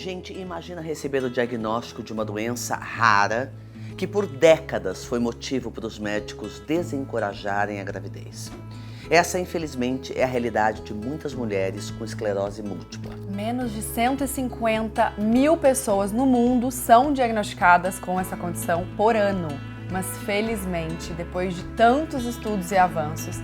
Gente, imagina receber o diagnóstico de uma doença rara que por décadas foi motivo para os médicos desencorajarem a gravidez. Essa, infelizmente, é a realidade de muitas mulheres com esclerose múltipla. Menos de 150 mil pessoas no mundo são diagnosticadas com essa condição por ano. Mas, felizmente, depois de tantos estudos e avanços,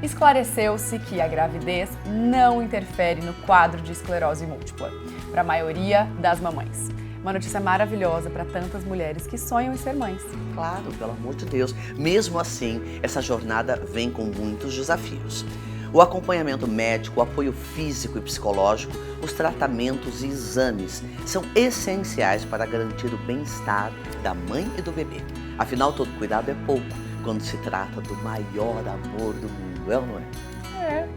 esclareceu-se que a gravidez não interfere no quadro de esclerose múltipla, para a maioria das mamães. Uma notícia maravilhosa para tantas mulheres que sonham em ser mães. Claro, pelo amor de Deus. Mesmo assim, essa jornada vem com muitos desafios. O acompanhamento médico, o apoio físico e psicológico, os tratamentos e exames são essenciais para garantir o bem-estar da mãe e do bebê. Afinal, todo cuidado é pouco quando se trata do maior amor do mundo, é ou não é? É.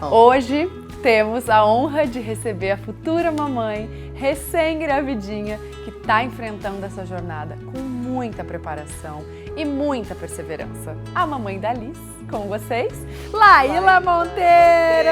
Hoje temos a honra de receber a futura mamãe recém-gravidinha que está enfrentando essa jornada com muita preparação e muita perseverança. A mamãe da Liz, com vocês, Laíla Monteiro!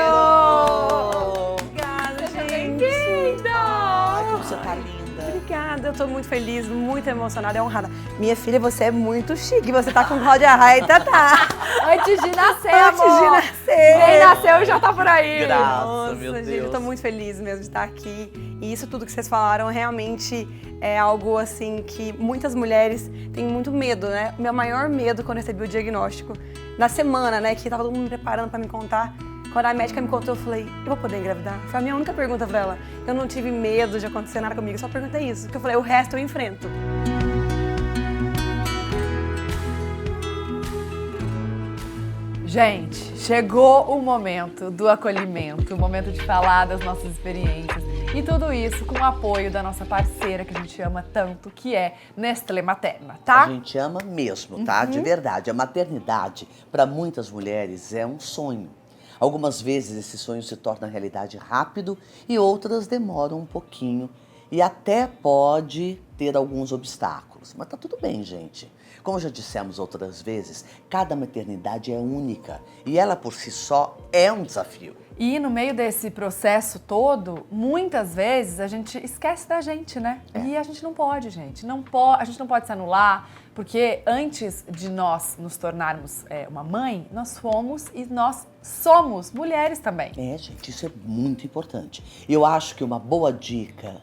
Obrigada, Seja gente! bem-vinda! Ai, como você tá linda! Obrigada, eu tô muito feliz, muito emocionada e honrada. Minha filha, você é muito chique, você tá com Cláudia Raia e Tatá. Antes de nascer, Antes amor! de nascer! Quem nasceu já tá por aí! Graças, Nossa, meu gente, Deus. eu tô muito feliz mesmo de estar aqui. E isso tudo que vocês falaram realmente é algo assim que muitas mulheres têm muito medo, né? Meu maior medo quando eu recebi o diagnóstico, na semana, né, que tava todo mundo me preparando pra me contar. Quando a médica me contou, eu falei, eu vou poder engravidar? Foi a minha única pergunta pra ela. Eu não tive medo de acontecer nada comigo, eu só perguntei isso. Porque eu falei, o resto eu enfrento. Gente, chegou o momento do acolhimento, o momento de falar das nossas experiências. E tudo isso com o apoio da nossa parceira que a gente ama tanto, que é Nestlé Materna, tá? A gente ama mesmo, tá? De verdade. A maternidade, para muitas mulheres, é um sonho. Algumas vezes esse sonho se torna realidade rápido e outras demoram um pouquinho. E até pode ter alguns obstáculos. Mas tá tudo bem, gente. Como já dissemos outras vezes, cada maternidade é única. E ela por si só é um desafio. E no meio desse processo todo, muitas vezes a gente esquece da gente, né? E a gente não pode, gente. A gente não pode se anular, porque antes de nós nos tornarmos uma mãe, nós fomos e nós somos mulheres também. É, gente, isso é muito importante. Eu acho que uma boa dica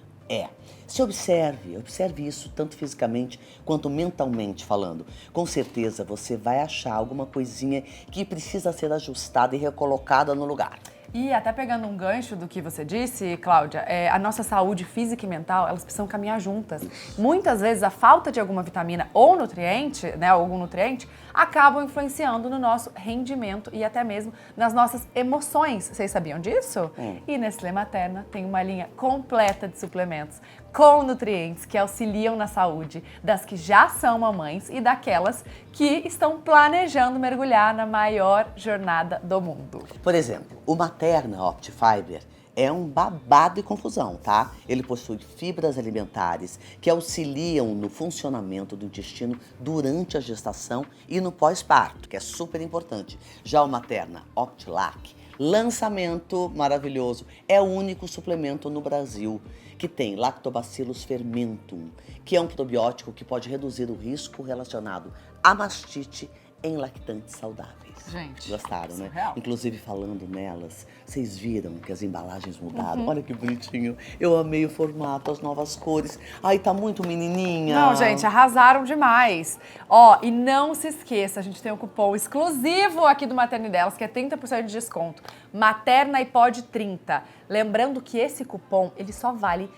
se observe isso tanto fisicamente quanto mentalmente falando. Com certeza você vai achar alguma coisinha que precisa ser ajustada e recolocada no lugar. E até pegando um gancho do que você disse, Cláudia, a nossa saúde física e mental, elas precisam caminhar juntas. Muitas vezes a falta de alguma vitamina ou nutriente, né, algum nutriente, acabam influenciando no nosso rendimento e até mesmo nas nossas emoções. Vocês sabiam disso? E Nestlé Materna tem uma linha completa de suplementos com nutrientes que auxiliam na saúde das que já são mamães e daquelas que estão planejando mergulhar na maior jornada do mundo. Por exemplo, o Materna Optifiber é um babado e confusão, tá? Ele possui fibras alimentares que auxiliam no funcionamento do intestino durante a gestação e no pós-parto, que é super importante. Já o Materna Optilac, lançamento maravilhoso, é o único suplemento no Brasil que tem Lactobacillus fermentum, que é um probiótico que pode reduzir o risco relacionado à mastite em lactantes saudáveis. Gente, gostaram, né? surreal. Inclusive falando nelas, vocês viram que as embalagens mudaram? Olha que bonitinho. Eu amei o formato, as novas cores. Ai, tá muito menininha. Não, gente, arrasaram demais. Ó, e não se esqueça, a gente tem um cupom exclusivo aqui do Maternidelas, que é 30% de desconto. Materna e Pod 30. Lembrando que esse cupom, ele só vale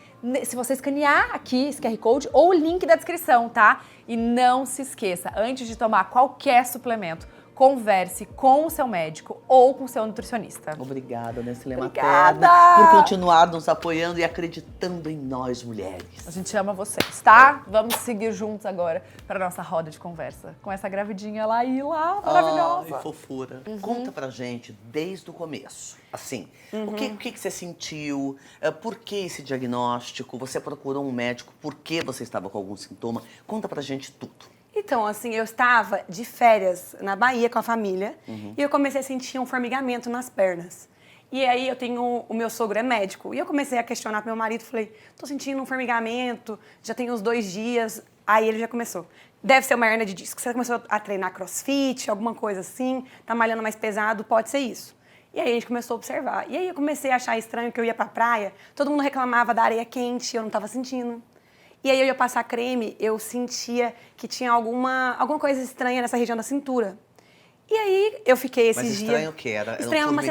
se você escanear aqui esse QR Code ou o link da descrição, tá? E não se esqueça, antes de tomar qualquer suplemento, converse com o seu médico ou com o seu nutricionista. Obrigada, Nestlé Obrigada! Materna, por continuar nos apoiando e acreditando em nós, mulheres. A gente ama vocês, tá? Vamos seguir juntos agora para nossa roda de conversa com essa gravidinha Laíla, maravilhosa. Ai, fofura. Conta pra gente desde o começo. Assim, o que você sentiu? Por que esse diagnóstico? Você procurou um médico? Por que você estava com algum sintoma? Conta pra gente tudo. Então, assim, eu estava de férias na Bahia com a família e eu comecei a sentir um formigamento nas pernas. E aí eu tenho, o meu sogro é médico. E eu comecei a questionar pro meu marido, falei, tô sentindo um formigamento, já tem uns 2 dias. Aí ele já começou. Deve ser uma hernia de disco. Você começou a treinar crossfit, alguma coisa assim, tá malhando mais pesado, pode ser isso. E aí a gente começou a observar. E aí eu comecei a achar estranho que eu ia pra praia, todo mundo reclamava da areia quente, eu não tava sentindo. E aí eu ia passar creme, eu sentia que tinha alguma coisa estranha nessa região da cintura. E aí eu fiquei esses dias... Mas estranho o quê? Era estranho, uma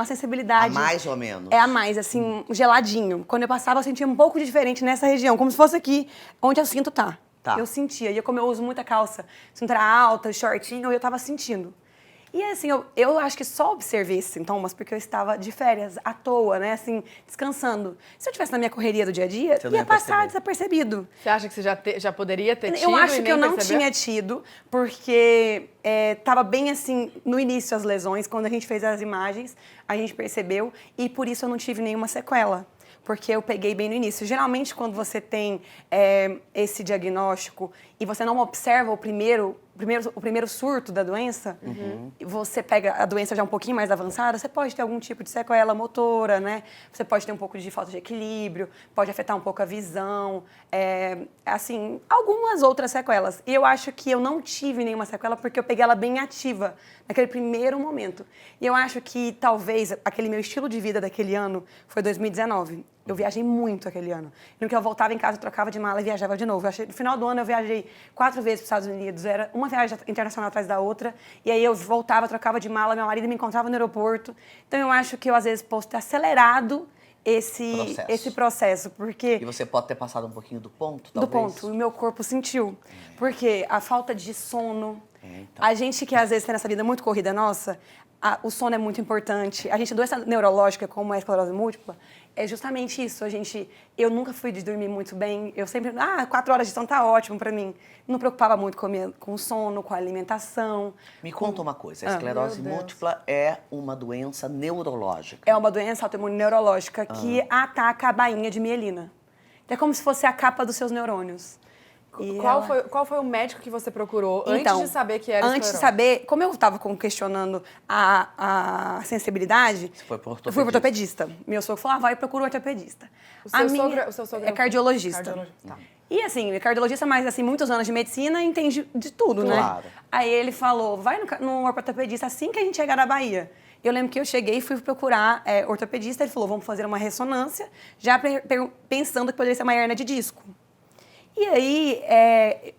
sensibilidade. A mais ou menos? É a mais, assim, geladinho. Quando eu passava, eu sentia um pouco de diferente nessa região, como se fosse aqui, onde eu sinto tá. Eu sentia. E como eu uso muita calça, cintura alta, shortinho, eu tava sentindo. E assim, eu acho que só observei esses sintomas porque eu estava de férias, à toa, né, assim, descansando. Se eu estivesse na minha correria do dia a dia, ia passar desapercebido. Você acha que você já poderia ter tido? Eu acho que eu não perceber? tinha tido, porque estava bem assim, no início as lesões, quando a gente fez as imagens, a gente percebeu, e por isso eu não tive nenhuma sequela. Porque eu peguei bem no início. Geralmente, quando você tem esse diagnóstico e você não observa o primeiro surto da doença, você pega a doença já um pouquinho mais avançada, você pode ter algum tipo de sequela motora, né? Você pode ter um pouco de falta de equilíbrio, pode afetar um pouco a visão, assim, algumas outras sequelas. E eu acho que eu não tive nenhuma sequela porque eu peguei ela bem ativa naquele primeiro momento. E eu acho que talvez aquele meu estilo de vida daquele ano foi 2019. Eu viajei muito aquele ano. No que eu voltava em casa, eu trocava de mala e viajava de novo. No final do ano, eu viajei 4 vezes para os Estados Unidos. Era uma viagem internacional atrás da outra. E aí eu voltava, trocava de mala, meu marido me encontrava no aeroporto. Então eu acho que eu, às vezes, posso ter acelerado esse processo, porque... E você pode ter passado um pouquinho do ponto, talvez? Do ponto. O meu corpo sentiu. Porque a falta de sono... A gente que, às vezes, tem nessa vida muito corrida nossa, o sono é muito importante. A gente, doença neurológica, como a esclerose múltipla, é justamente isso. Eu nunca fui de dormir muito bem. Eu sempre... 4 horas de sono tá ótimo pra mim. Não preocupava muito com o sono, com a alimentação. Me conta uma coisa. A esclerose múltipla é uma doença neurológica. É uma doença autoimune neurológica que ataca a bainha de mielina. É como se fosse a capa dos seus neurônios. Qual foi o médico que você procurou antes de saber que era esclerose? Antes de saber, como eu estava questionando a sensibilidade, você foi pro ortopedista? Eu fui pro ortopedista. Meu sogro falou, vai e procura o ortopedista. O seu sogro é cardiologista. Tá. E assim, é cardiologista, mas assim, muitos anos de medicina, entende de tudo, claro, né? Aí ele falou, vai no ortopedista assim que a gente chegar na Bahia. Eu lembro que eu cheguei e fui procurar ortopedista, ele falou, vamos fazer uma ressonância, já pensando que poderia ser uma hernia de disco. E aí,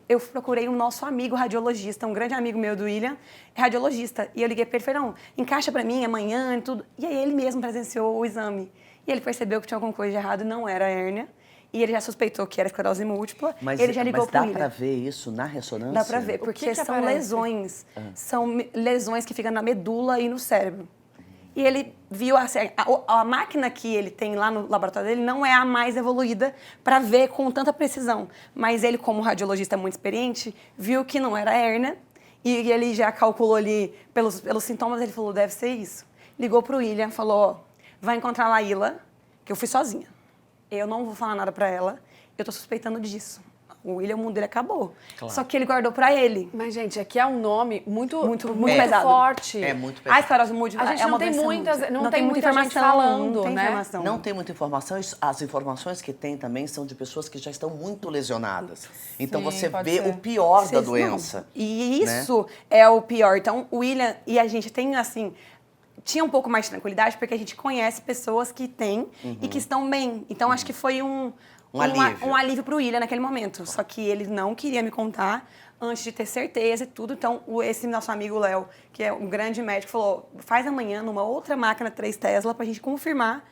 eu procurei um nosso amigo radiologista, um grande amigo meu do William, é radiologista. E eu liguei para ele e falei, não, encaixa para mim amanhã e tudo. E aí ele mesmo presenciou o exame. E ele percebeu que tinha alguma coisa de errado, não era hérnia. E ele já suspeitou que era esclerose múltipla. Ele já ligou para o William. Mas dá para ver isso na ressonância? Dá para ver, porque são lesões. São lesões que ficam na medula e no cérebro. E ele viu, assim, a máquina que ele tem lá no laboratório dele não é a mais evoluída para ver com tanta precisão. Mas ele, como radiologista muito experiente, viu que não era hérnia. E ele já calculou ali, pelos sintomas, ele falou, deve ser isso. Ligou para o William, falou, vai encontrar a Laíla, que eu fui sozinha. Eu não vou falar nada para ela, eu tô suspeitando disso. O William, o mundo dele acabou. Claro. Só que ele guardou pra ele. Mas, gente, aqui é um nome muito pesado. Forte. É muito pesado. A esclerose múltipla a gente é uma não tem muita informação falando, não tem né? Informação. Não tem muita informação. As informações que tem também são de pessoas que já estão muito lesionadas. Então, você vê o pior da doença. Não. E isso é o pior. Então, o William e a gente tem, assim... Tinha um pouco mais de tranquilidade, porque a gente conhece pessoas que têm e que estão bem. Então, acho que foi um alívio para o William naquele momento. Só que ele não queria me contar antes de ter certeza e tudo. Então, esse nosso amigo Léo, que é um grande médico, falou, faz amanhã numa outra máquina 3 Tesla pra gente confirmar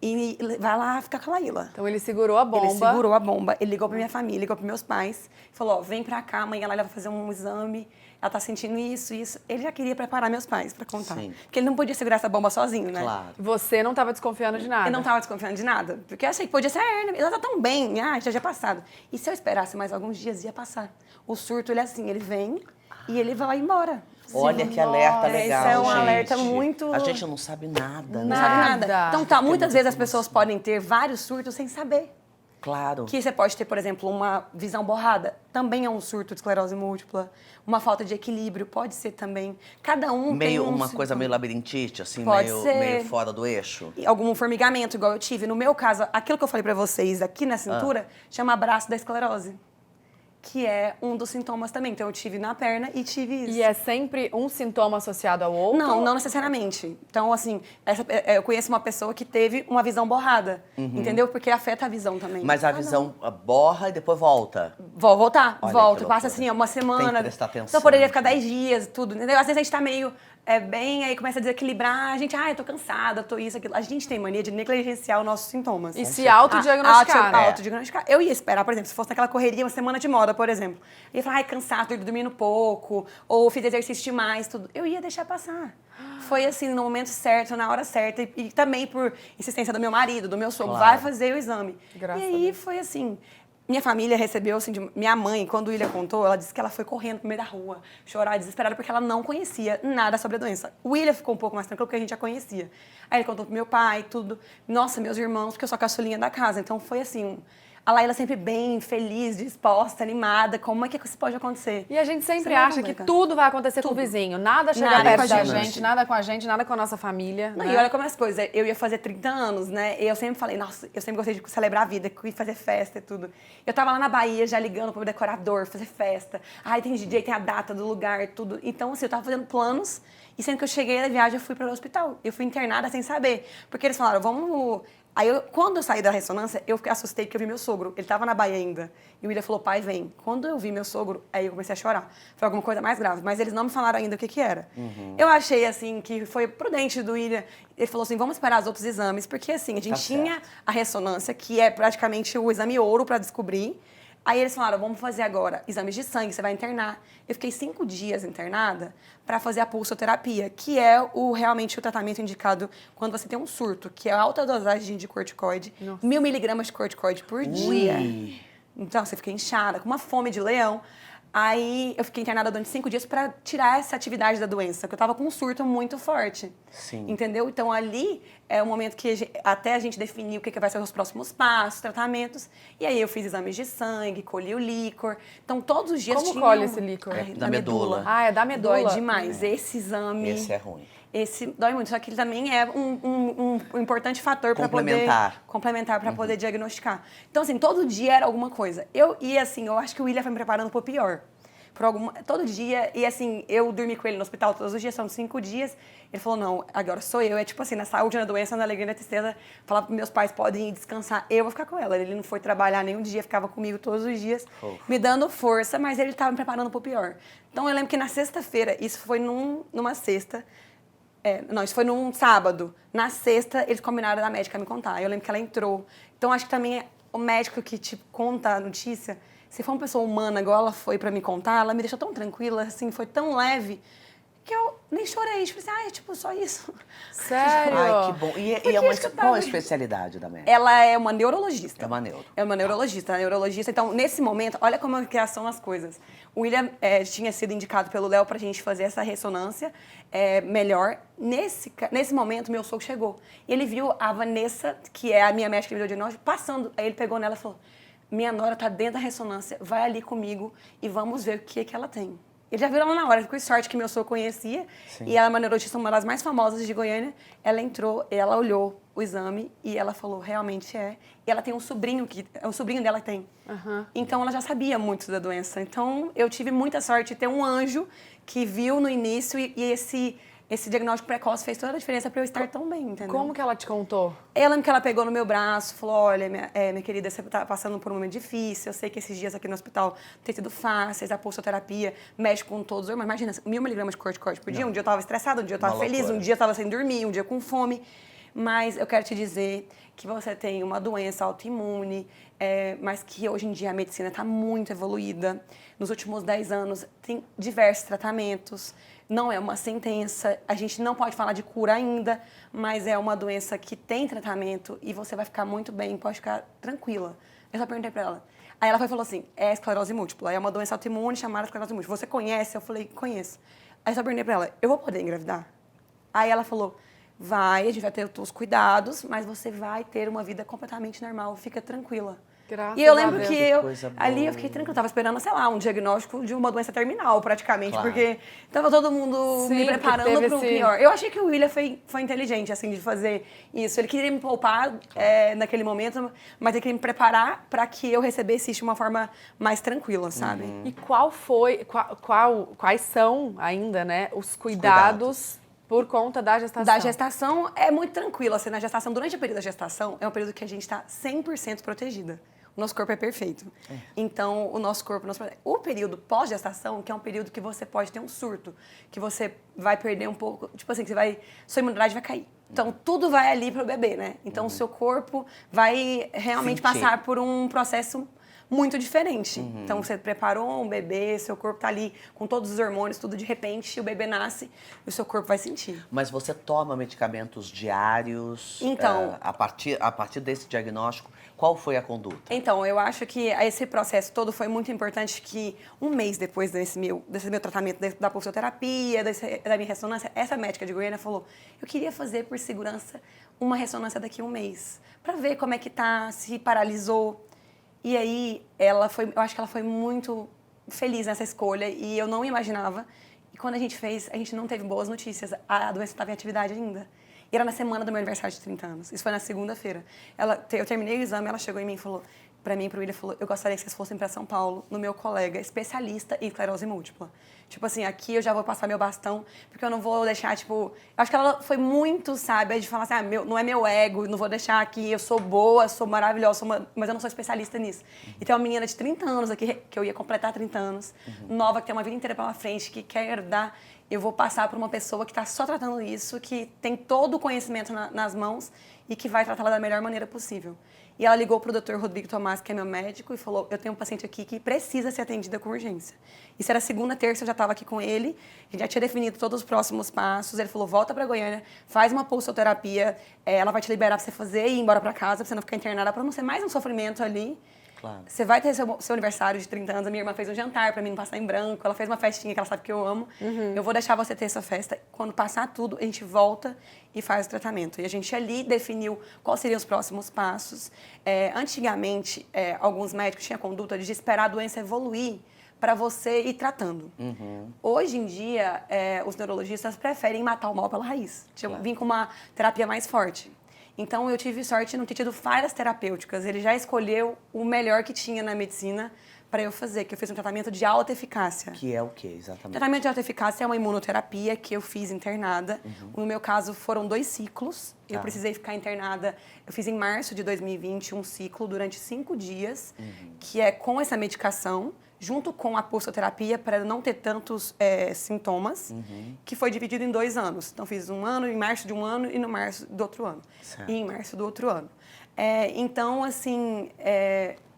e vai lá ficar com a Laíla. Então, ele segurou a bomba. Ele segurou a bomba. Ele ligou pra minha família, ligou pros meus pais. Falou, vem pra cá, amanhã a Laíla vai fazer um exame. Ela tá sentindo isso. Ele já queria preparar meus pais pra contar. Sim. Porque ele não podia segurar essa bomba sozinho, né? Claro. Você não estava desconfiando de nada? Eu não estava desconfiando de nada. Porque eu achei que podia ser a hérnia. Ela tá tão bem. Já tinha passado. E se eu esperasse mais alguns dias, ia passar. O surto, ele é assim, ele vem e ele vai embora. Olha que alerta legal, Esse é um gente. alerta muito... A gente não sabe nada, né? Não sabe nada. Então, muitas vezes as pessoas podem ter vários surtos sem saber. Claro. Que você pode ter, por exemplo, uma visão borrada, também é um surto de esclerose múltipla. Uma falta de equilíbrio, pode ser também. Cada um Meio tem um uma coisa sintoma. meio labirintite, assim, Pode meio, ser. meio fora do eixo. E algum formigamento, igual eu tive. No meu caso, aquilo que eu falei pra vocês aqui na cintura, chama abraço da esclerose. Que é um dos sintomas também. Então, eu tive na perna e tive isso. E é sempre um sintoma associado ao outro? Não necessariamente. Então, assim, eu conheço uma pessoa que teve uma visão borrada, entendeu? Porque afeta a visão também. Mas a visão borra e depois volta. Vou voltar, Olha volto. que Passa loucura. assim, uma semana. Tem que prestar atenção. Então, poderia ficar 10 dias, tudo, entendeu? Às vezes a gente tá meio bem, aí começa a desequilibrar. A gente, eu tô cansada, tô isso, aquilo. A gente tem mania de negligenciar os nossos sintomas. E se autodiagnosticar, né? Autodiagnosticar. Eu ia esperar, por exemplo, se fosse naquela correria, uma semana de moda, por exemplo. Eu ia falar, cansado, tô dormindo pouco, ou fiz exercício demais, tudo. Eu ia deixar passar. Foi assim, no momento certo, na hora certa, e também por insistência do meu marido, do meu sogro, Claro. vai fazer o exame. Graças e a aí Deus. foi assim. Minha família recebeu, assim, minha mãe, quando o William contou, ela disse que ela foi correndo no meio da rua, chorar, desesperada, porque ela não conhecia nada sobre a doença. O William ficou um pouco mais tranquilo, porque a gente já conhecia. Aí ele contou pro meu pai, tudo. Nossa, meus irmãos, porque eu sou a caçulinha da casa. Então foi assim, a Laíla sempre bem, feliz, disposta, animada. Como é que isso pode acontecer? E a gente sempre Você não acha que complica. tudo vai acontecer com o vizinho. Nada chega Nada perto com a da gente. gente, nada com a gente, nada com a nossa família. Não, né? e olha como é as coisas. Eu ia fazer 30 anos, né? E eu sempre falei, nossa, eu sempre gostei de celebrar a vida, fazer festa e tudo. Eu tava lá na Bahia já ligando pro meu decorador, fazer festa. Ai, tem DJ, tem a data do lugar, tudo. Então, assim, eu tava fazendo planos. E sempre que eu cheguei da viagem, eu fui para o hospital. Eu fui internada sem saber. Porque eles falaram, vamos... Aí, quando eu saí da ressonância, eu assustei porque eu vi meu sogro. Ele tava na Bahia ainda. E o William falou, pai, vem. Quando eu vi meu sogro, aí eu comecei a chorar. Foi alguma coisa mais grave. Mas eles não me falaram ainda o que era. Eu achei, assim, que foi prudente do William. Ele falou assim, vamos esperar os outros exames. Porque, assim, a gente tinha a ressonância, que é praticamente o exame ouro para descobrir. Aí eles falaram, vamos fazer agora exames de sangue, você vai internar. Eu fiquei 5 dias internada para fazer a pulsoterapia, que é realmente o tratamento indicado quando você tem um surto, que é a alta dosagem de corticoide, 1000 miligramas de corticoide por dia. Então, você fica inchada, com uma fome de leão. Aí eu fiquei internada durante 5 dias para tirar essa atividade da doença, porque eu tava com um surto muito forte. Sim. Entendeu? Então ali é o momento que até a gente definir o que vai ser os próximos passos, tratamentos. E aí eu fiz exames de sangue, colhi o líquor. Então todos os dias Como tinha colhe esse líquor? Da medula. Ah, é da medula. Dói demais. Esse exame... Esse é ruim. Esse dói muito, só que ele também é um importante fator para poder... Complementar para poder diagnosticar. Então, assim, todo dia era alguma coisa. E assim, eu acho que o William foi me preparando pro pior. Todo dia, e assim, eu dormi com ele no hospital todos os dias, são 5 dias. Ele falou, não, agora sou eu. É tipo assim, na saúde, na doença, na alegria, na tristeza. Falar para meus pais, podem ir descansar, eu vou ficar com ela. Ele não foi trabalhar nenhum dia, ficava comigo todos os dias, me dando força, mas ele estava me preparando pro pior. Então, eu lembro que na sexta-feira, isso foi numa sexta, não, isso foi num sábado. Na sexta, eles combinaram da médica me contar. Eu lembro que ela entrou. Então, acho que também o médico que te conta a notícia, se for uma pessoa humana, igual ela foi pra me contar, ela me deixou tão tranquila, assim, foi tão leve, que eu nem chorei. Tipo assim, tipo, só isso. Sério? Ai, que bom. Qual é a especialidade da médica? Ela é uma neurologista. É uma neuro. É uma neurologista. Então, nesse momento, olha como são as coisas. O William tinha sido indicado pelo Léo pra gente fazer essa ressonância melhor. Nesse momento, meu sogro chegou. E ele viu a Vanessa, que é a minha médica que me deu o diagnóstico, passando. Aí ele pegou nela e falou, minha nora tá dentro da ressonância, vai ali comigo e vamos ver o que ela tem. Ele já viu ela na hora, ficou sorte que meu sogro conhecia. Sim. E ela é uma neurologista, uma das mais famosas de Goiânia. Ela entrou, ela olhou o exame e ela falou, realmente é. E ela tem um sobrinho, o sobrinho dela tem. Então, ela já sabia muito da doença. Então, eu tive muita sorte de ter um anjo que viu no início e esse diagnóstico precoce fez toda a diferença para eu estar tão bem, entendeu? Como que ela te contou? Eu lembro que ela pegou no meu braço, falou, olha, minha querida, você está passando por um momento difícil, eu sei que esses dias aqui no hospital tem sido fáceis, a pulsoterapia mexe com todos, mas imagina, 1000 miligramas de corticoide por dia, um dia eu estava estressada, um dia eu estava feliz, um dia eu estava sem dormir, um dia com fome, mas eu quero te dizer que você tem uma doença autoimune, mas que hoje em dia a medicina está muito evoluída. Nos últimos 10 anos tem diversos tratamentos, não é uma sentença, a gente não pode falar de cura ainda, mas é uma doença que tem tratamento e você vai ficar muito bem, pode ficar tranquila. Eu só perguntei pra ela. Aí ela falou assim, é esclerose múltipla, é uma doença autoimune chamada esclerose múltipla. Você conhece? Eu falei, conheço. Aí eu só perguntei pra ela, eu vou poder engravidar? Aí ela falou, vai, a gente vai ter os cuidados, mas você vai ter uma vida completamente normal, fica tranquila. Graças E eu a lembro Deus. que Que coisa ali boa. eu fiquei tranquila, eu tava esperando, sei lá, um diagnóstico de uma doença terminal, praticamente, Claro. porque tava todo mundo Sim, me porque preparando teve pro esse- pior. Eu achei que o William foi inteligente, assim, de fazer isso. Ele queria me poupar naquele momento, mas ele queria me preparar para que eu recebesse isso de uma forma mais tranquila, sabe? E quais são ainda, né, os cuidados. cuidados por conta da gestação? Da gestação é muito tranquilo, assim, na gestação, durante o período da gestação, é um período que a gente está 100% protegida. O nosso corpo é perfeito. Então, o nosso corpo nos protege. O período pós-gestação, que é um período que você pode ter um surto, que você vai perder um pouco, tipo assim, que sua imunidade vai cair. Então, tudo vai ali pro bebê, né? Então, o seu corpo vai realmente Sentir. passar por um processo muito diferente. Então, você preparou um bebê, seu corpo tá ali com todos os hormônios, tudo de repente, o bebê nasce e o seu corpo vai sentir. Mas você toma medicamentos diários? Então- a partir desse diagnóstico, qual foi a conduta? Então, eu acho que esse processo todo foi muito importante, que um mês depois desse meu tratamento da pulsoterapia, da minha ressonância, essa médica de Goiânia falou, eu queria fazer por segurança uma ressonância daqui a um mês, para ver como é que tá, se paralisou. E aí, eu acho que ela foi muito feliz nessa escolha e eu não imaginava. E quando a gente fez, a gente não teve boas notícias, a doença estava em atividade ainda. E era na semana do meu aniversário de 30 anos. Isso foi na segunda-feira. Eu terminei o exame, ela chegou em mim e falou, pra mim e pro William, falou, eu gostaria que vocês fossem pra São Paulo, no meu colega especialista em esclerose múltipla. Tipo assim, aqui eu já vou passar meu bastão, porque eu não vou deixar, tipo... Eu acho que ela foi muito sábia de falar assim, não é meu ego, não vou deixar aqui, eu sou boa, sou maravilhosa, mas eu não sou especialista nisso. E tem uma menina de 30 anos aqui, que eu ia completar 30 anos, nova, que tem uma vida inteira pela frente, que quer dar... Eu vou passar por uma pessoa que está só tratando isso, que tem todo o conhecimento nas mãos e que vai tratá-la da melhor maneira possível. E ela ligou para o Dr. Rodrigo Tomás, que é meu médico, e falou, eu tenho um paciente aqui que precisa ser atendida com urgência. Isso era segunda, terça, eu já estava aqui com ele, a gente já tinha definido todos os próximos passos. Ele falou, volta para Goiânia, faz uma pulsoterapia, ela vai te liberar para você fazer e ir embora para casa, para você não ficar internada, para não ser mais um sofrimento ali. Claro. Você vai ter seu aniversário de 30 anos, a minha irmã fez um jantar pra mim não passar em branco, ela fez uma festinha que ela sabe que eu amo. Eu vou deixar você ter essa festa. Quando passar tudo, a gente volta e faz o tratamento. E a gente ali definiu quais seriam os próximos passos. Antigamente, alguns médicos tinham a conduta de esperar a doença evoluir para você ir tratando. Hoje em dia, os neurologistas preferem matar o mal pela raiz. Vir com uma terapia mais forte. Então, eu tive sorte de não ter tido falhas terapêuticas. Ele já escolheu o melhor que tinha na medicina para eu fazer, que eu fiz um tratamento de alta eficácia. Que é o quê, exatamente? Tratamento de alta eficácia é uma imunoterapia que eu fiz internada. No meu caso, foram 2 ciclos. Eu precisei ficar internada. Eu fiz em março de 2020 um ciclo durante 5 dias, que é com essa medicação, junto com a pulsoterapia, para não ter tantos sintomas, que foi dividido em 2 anos. Então, fiz um ano, em março de um ano e no março do outro ano. Certo. E em março do outro ano. Então, assim,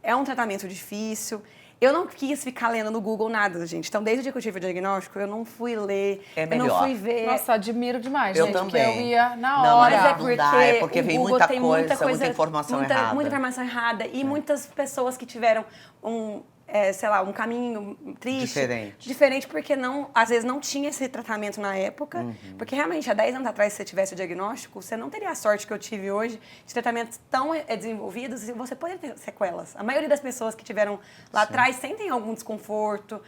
é um tratamento difícil. Eu não quis ficar lendo no Google nada, gente. Então, desde o dia que eu tive o diagnóstico, eu não fui ler, É eu não melhor. fui ver. Nossa, admiro demais, Eu gente, também. porque eu ia na Não, hora. Mas é não porque, dá, é porque o vem Google muita tem coisa, muita informação errada. Muita informação errada. E muitas pessoas que tiveram sei lá, um caminho triste. Diferente porque às vezes não tinha esse tratamento na época. Porque realmente, há 10 anos atrás, se você tivesse o diagnóstico, você não teria a sorte que eu tive hoje de tratamentos tão desenvolvidos e você poderia ter sequelas. A maioria das pessoas que tiveram lá atrás sentem algum desconforto,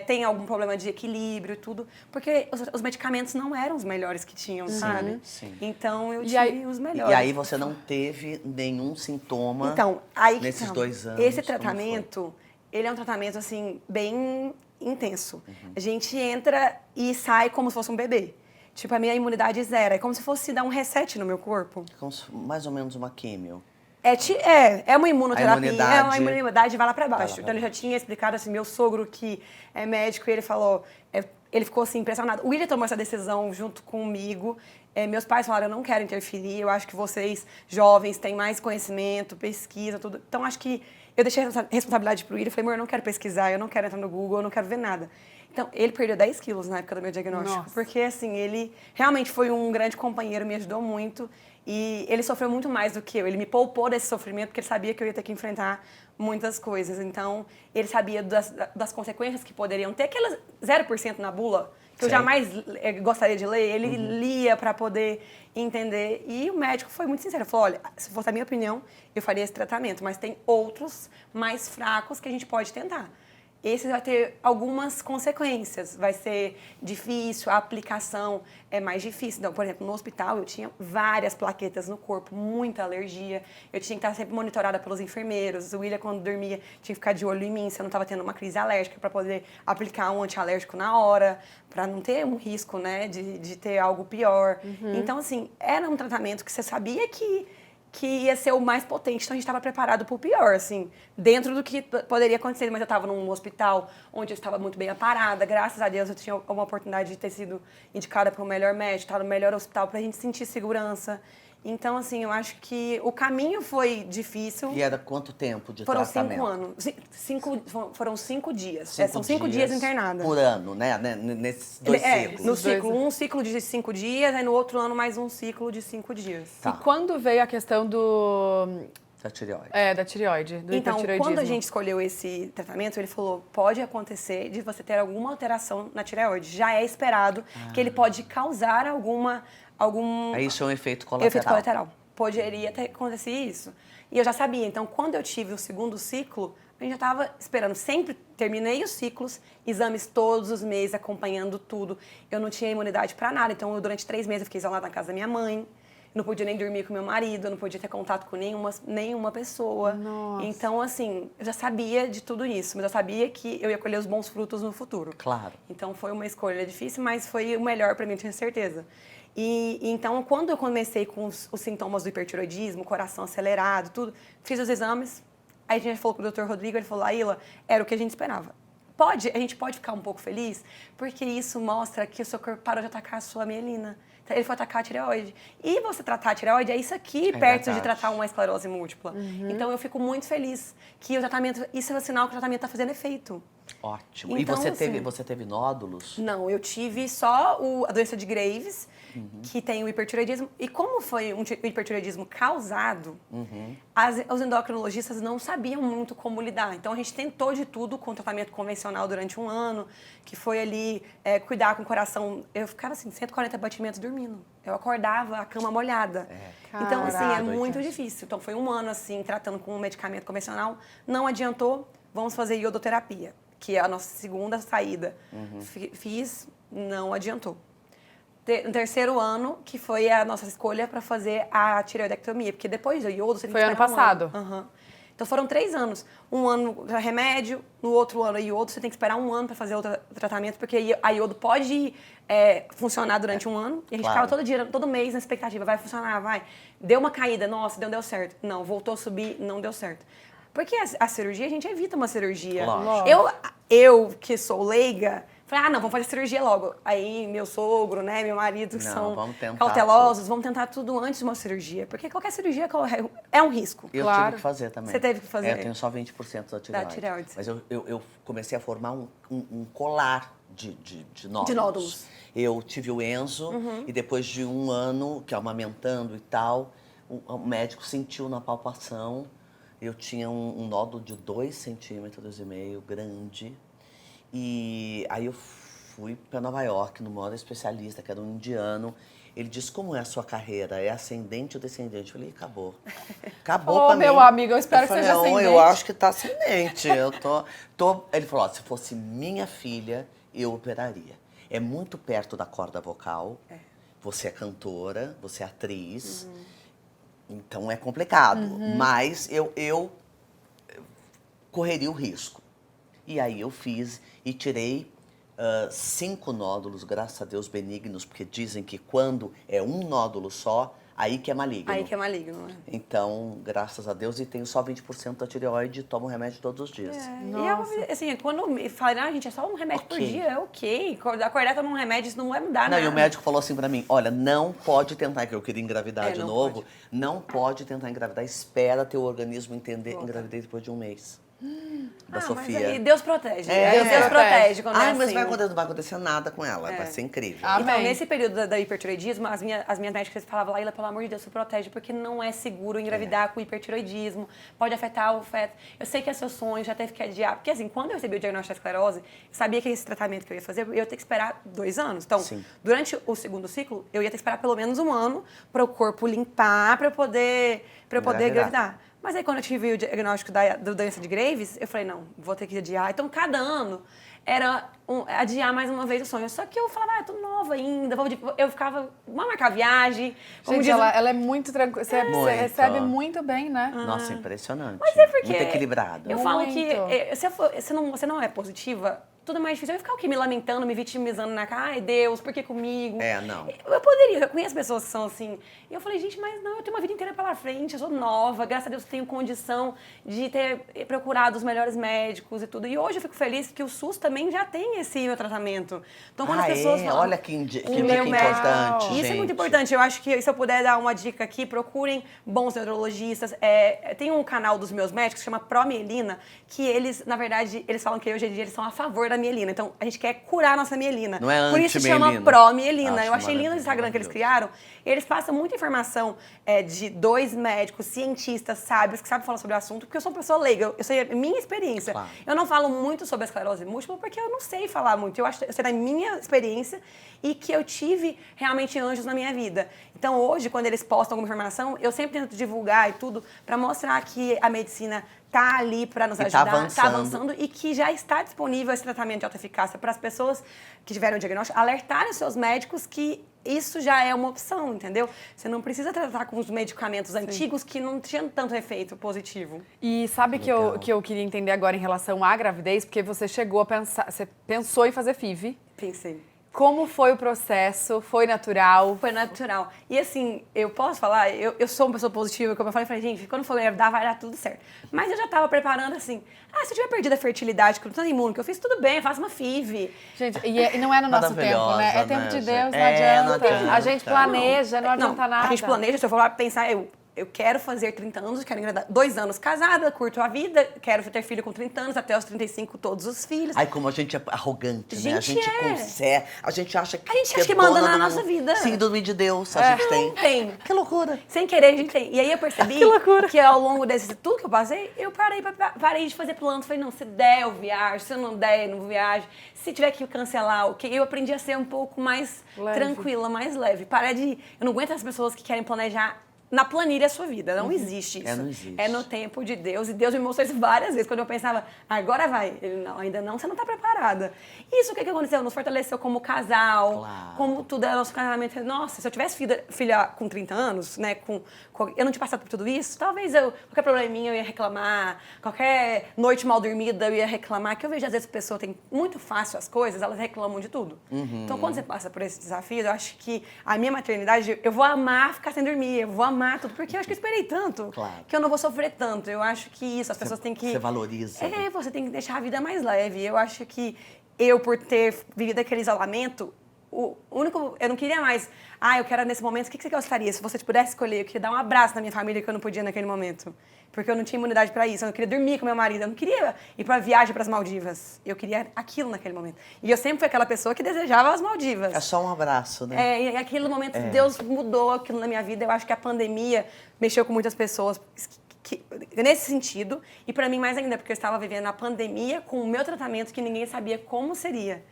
tem algum problema de equilíbrio e tudo, porque os medicamentos não eram os melhores que tinham, sabe? Sim. Então, eu E tive aí- os melhores. E aí você não teve nenhum sintoma Então, aí que nesses tá. 2 anos? Esse como tratamento, ele é um tratamento, assim, bem intenso. A gente entra e sai como se fosse um bebê. Tipo, a minha imunidade zero. É como se fosse dar um reset no meu corpo. foi? Mais ou menos uma químio. É uma imunoterapia, A é uma imunidade vai lá pra baixo. pra Então, ele já tinha explicado, assim, meu sogro que é médico, e ele falou, ele ficou, assim, impressionado. O William tomou essa decisão junto comigo. Meus pais falaram, eu não quero interferir, eu acho que vocês, jovens, têm mais conhecimento, pesquisa, tudo. Então, acho que eu deixei a responsabilidade pro William. Eu falei, amor, eu não quero pesquisar, eu não quero entrar no Google, eu não quero ver nada. Então, ele perdeu 10 quilos na época do meu diagnóstico. Nossa. Porque, assim, ele realmente foi um grande companheiro, me ajudou muito. E ele sofreu muito mais do que eu. Ele me poupou desse sofrimento, porque ele sabia que eu ia ter que enfrentar muitas coisas. Então, ele sabia das consequências que poderiam ter. Aquelas 0% na bula que eu Sei. jamais gostaria de ler, ele lia para poder entender. E o médico foi muito sincero, falou, olha, se fosse a minha opinião, eu faria esse tratamento, mas tem outros mais fracos que a gente pode tentar. Esse vai ter algumas consequências, vai ser difícil, a aplicação é mais difícil. Então, por exemplo, no hospital eu tinha várias plaquetas no corpo, muita alergia, eu tinha que estar sempre monitorada pelos enfermeiros, o William quando dormia tinha que ficar de olho em mim se eu não estava tendo uma crise alérgica para poder aplicar um antialérgico na hora, para não ter um risco, né, de ter algo pior. Então, assim, era um tratamento que você sabia que ia ser o mais potente, então a gente estava preparado para o pior, assim, dentro do que poderia acontecer. Mas eu estava num hospital onde eu estava muito bem aparada, graças a Deus eu tinha uma oportunidade de ter sido indicada para o melhor médico, estava no melhor hospital para a gente sentir segurança. Então, assim, eu acho que o caminho foi difícil. E era quanto tempo de Foram tratamento? 5 anos. Foram 5 dias. 5 são 5 dias internada. Por ano, né? Nesses 2 ciclos. No ciclo, um ciclo de 5 dias, aí no outro ano mais um ciclo de 5 dias. Tá. E quando veio a questão Da tireoide. da tireoide, do Então, hipertireoidismo? quando a gente escolheu esse tratamento, ele falou, pode acontecer de você ter alguma alteração na tireoide. Já é esperado que ele pode causar algum... Aí isso é um efeito colateral. Efeito colateral. Poderia ter acontecido isso. E eu já sabia. Então, quando eu tive o segundo ciclo, a gente já estava esperando. Sempre terminei os ciclos, exames todos os meses, acompanhando tudo. Eu não tinha imunidade para nada. Então, durante 3 meses, eu fiquei isolada na casa da minha mãe. Não podia nem dormir com meu marido, eu não podia ter contato com nenhuma pessoa. Nossa. Então, assim, eu já sabia de tudo isso. Mas eu sabia que eu ia colher os bons frutos no futuro. Claro. Então, foi uma escolha difícil, mas foi o melhor para mim, eu tinha certeza. E então, quando eu comecei com os sintomas do hipertiroidismo, coração acelerado, tudo, fiz os exames, aí a gente falou com o Dr. Rodrigo, ele falou, Laíla, era o que a gente esperava. A gente pode ficar um pouco feliz, porque isso mostra que o seu corpo parou de atacar a sua mielina. Então, ele foi atacar a tireoide. E você tratar a tireoide é isso aqui, perto de tratar uma esclerose múltipla. Então, eu fico muito feliz que o tratamento, isso é um sinal que o tratamento está fazendo efeito. Ótimo. Então, E você teve nódulos? Não, eu tive só a doença de Graves, que tem o hipertireoidismo. E como foi um hipertireoidismo causado, os endocrinologistas não sabiam muito como lidar. Então, a gente tentou de tudo com tratamento convencional durante 1 ano, que foi ali cuidar com o coração. Eu ficava assim, 140 batimentos dormindo. Eu acordava, a cama molhada. Então, assim, é muito difícil. Então, foi 1 ano, assim, tratando com um medicamento convencional. Não adiantou, vamos fazer iodoterapia, que é a nossa segunda saída. Fiz, não adiantou. No 3º ano, que foi a nossa escolha para fazer a tireoidectomia, porque depois do iodo você tem que Foi ano esperar passado? Então foram 3 anos. 1 ano remédio, no outro ano iodo, você tem que esperar 1 ano para fazer outro tratamento, porque a iodo pode funcionar durante 1 ano. E a gente ficava todo mês na expectativa, vai funcionar, vai. Deu uma caída, nossa, não deu certo. Não, voltou a subir, não deu certo. Porque a cirurgia, a gente evita uma cirurgia. Lógico. Eu que sou leiga, falei, não, vamos fazer cirurgia logo. Aí meu sogro, né, meu marido, que são cautelosos, vamos tentar tudo antes de uma cirurgia. Porque qualquer cirurgia é um risco. Eu tive que fazer também. Você teve que fazer? Eu tenho só 20% da tireoide. Mas eu comecei a formar um colar de nódulos. De nódulos. Eu tive o Enzo e depois de 1 ano, que amamentando e tal, o médico sentiu na palpação. Eu tinha um nódulo de 2,5 centímetros, grande. E aí eu fui para Nova York, no maior especialista, que era um indiano. Ele disse, como é a sua carreira? É ascendente ou descendente? Eu falei, acabou. Acabou pra mim. Meu amigo, eu espero que seja ascendente. Eu acho que tá ascendente. Ele falou, se fosse minha filha, eu operaria. É muito perto da corda vocal. Você é cantora, você é atriz. Então é complicado, mas eu correria o risco. E aí eu fiz e tirei 5 nódulos, graças a Deus, benignos, porque dizem que quando é um nódulo só, aí que é maligno. Aí que é maligno, né? Então, graças a Deus, e tenho só 20% da tireoide e tomo remédio todos os dias. E assim, quando me falaram, gente, é só um remédio por dia, é ok. Acordar tomar um remédio, isso não vai mudar nada. E o médico falou assim pra mim, olha, não pode tentar, que eu queria engravidar de novo, não pode tentar engravidar, espera teu organismo entender, engravidei depois de 1 mês. da Mas Sofia. aí Deus protege. É. Aí Deus protege quando Ai, é mas assim. não vai acontecer nada com ela, vai ser incrível. Ah, Então, Amém. nesse período da hipertiroidismo, as minhas médicas falavam, Laíla, pelo amor de Deus, se protege, porque não é seguro engravidar com hipertiroidismo, pode afetar o feto. Eu sei que é seu sonho, já teve que adiar. Porque, assim, quando eu recebi o diagnóstico de esclerose, eu sabia que esse tratamento que eu ia fazer, eu ia ter que esperar 2 anos. Então, Sim. durante o segundo ciclo, eu ia ter que esperar pelo menos 1 ano para o corpo limpar, para eu poder engravidar. Mas aí, quando eu tive o diagnóstico da doença de Graves, eu falei, não, vou ter que adiar. Então, cada ano era adiar mais uma vez o sonho. Só que eu falava, eu tô nova ainda, eu ficava, vamos marcar viagem. Gente, ela é muito tranquila. Você Muito. recebe muito bem, né? Nossa, impressionante. Mas é porque Muito equilibrada. eu falo que Muito. se você não é positiva, tudo é mais difícil. Eu ia ficar o quê? Me lamentando, me vitimizando na cara. Ai, Deus, por que comigo? Não. Eu poderia, eu conheço pessoas que são assim. E eu falei, gente, mas não, eu tenho uma vida inteira pela frente, eu sou nova, graças a Deus tenho condição de ter procurado os melhores médicos e tudo. E hoje eu fico feliz que o SUS também já tem esse meu tratamento. Então, quando as pessoas falam, Olha que dica meu médico. importante, Isso gente. é muito importante. Eu acho que se eu puder dar uma dica aqui, procurem bons neurologistas. Tem um canal dos meus médicos que chama Promielina, que eles, na verdade, eles falam que hoje em dia eles são a favor da mielina. Então, a gente quer curar a nossa mielina. Não é Por isso se chama anti-mielina. Promielina. Acho Eu achei lindo o Instagram que eles criaram. Eles passam muita informação de 2 médicos, cientistas, sábios, que sabem falar sobre o assunto, porque eu sou uma pessoa leiga, eu sei a minha experiência. Claro. Eu não falo muito sobre a esclerose múltipla porque eu não sei falar muito. Eu sei da minha experiência e que eu tive realmente anjos na minha vida. Então, hoje, quando eles postam alguma informação, eu sempre tento divulgar e tudo para mostrar que a medicina tá ali para nos ajudar, tá avançando e que já está disponível esse tratamento de alta eficácia para as pessoas que tiveram o diagnóstico alertarem os seus médicos que isso já é uma opção, entendeu? Você não precisa tratar com os medicamentos antigos que não tinham tanto efeito positivo. E sabe que eu queria entender agora em relação à gravidez, porque você chegou a pensar, você pensou em fazer FIV. Pensei. Como foi o processo? Foi natural? Foi natural. E assim, eu posso falar, eu sou uma pessoa positiva, como eu falei, gente, quando for engravidar vai dar tudo certo. Mas eu já tava preparando assim, se eu tiver perdido a fertilidade com tanto imuno que eu fiz, tudo bem, eu faço uma FIV. Gente, e não é no nosso tempo, né? É tempo de Deus, não adianta. não adianta. A gente planeja, não adianta nada. A gente planeja, se eu for lá pensar, eu quero fazer 30 anos, quero engravidar 2 anos casada, curto a vida, quero ter filho com 30 anos, até os 35 todos os filhos. Ai, como a gente é arrogante, né? A Gente, gente consegue, a gente acha que que manda na nossa vida. Síndrome de Deus, a gente tem. Tem. Que loucura. Sem querer, a gente tem. E aí eu percebi que ao longo desse tudo que eu passei, eu parei de fazer planos. Falei, não, se der, eu viajo. Se não der, eu não viajo. Se tiver que cancelar, ok. Eu aprendi a ser um pouco mais tranquila, mais leve. Eu não aguento as pessoas que querem planejar na planilha a sua vida. Não existe isso. Não existe. É no tempo de Deus. E Deus me mostrou isso várias vezes. Quando eu pensava, agora vai. Ele, não, ainda não, você não está preparada. Isso o que aconteceu? Nos fortaleceu como casal, Claro. como tudo é nosso casamento. Nossa, se eu tivesse filha com 30 anos, né, eu não tinha passado por tudo isso, talvez qualquer probleminha eu ia reclamar, qualquer noite mal dormida eu ia reclamar, que eu vejo às vezes a pessoa tem muito fácil as coisas, elas reclamam de tudo. Então, quando você passa por esse desafio, eu acho que a minha maternidade, eu vou amar ficar sem dormir, eu vou amar tudo, porque eu acho que eu esperei tanto, que eu não vou sofrer tanto. Eu acho que isso, as pessoas têm que... Você valoriza. Você tem que deixar a vida mais leve. Eu acho que por ter vivido aquele isolamento, eu não queria mais, eu quero nesse momento, o que você gostaria? Se você pudesse escolher, eu queria dar um abraço na minha família que eu não podia naquele momento. Porque eu não tinha imunidade para isso, eu não queria dormir com meu marido, eu não queria ir para viagem para as Maldivas. Eu queria aquilo naquele momento. E eu sempre fui aquela pessoa que desejava as Maldivas. É só um abraço, né? E aquele momento, Deus mudou aquilo na minha vida. Eu acho que a pandemia mexeu com muitas pessoas nesse sentido. E para mim mais ainda, porque eu estava vivendo a pandemia com o meu tratamento que ninguém sabia como seria.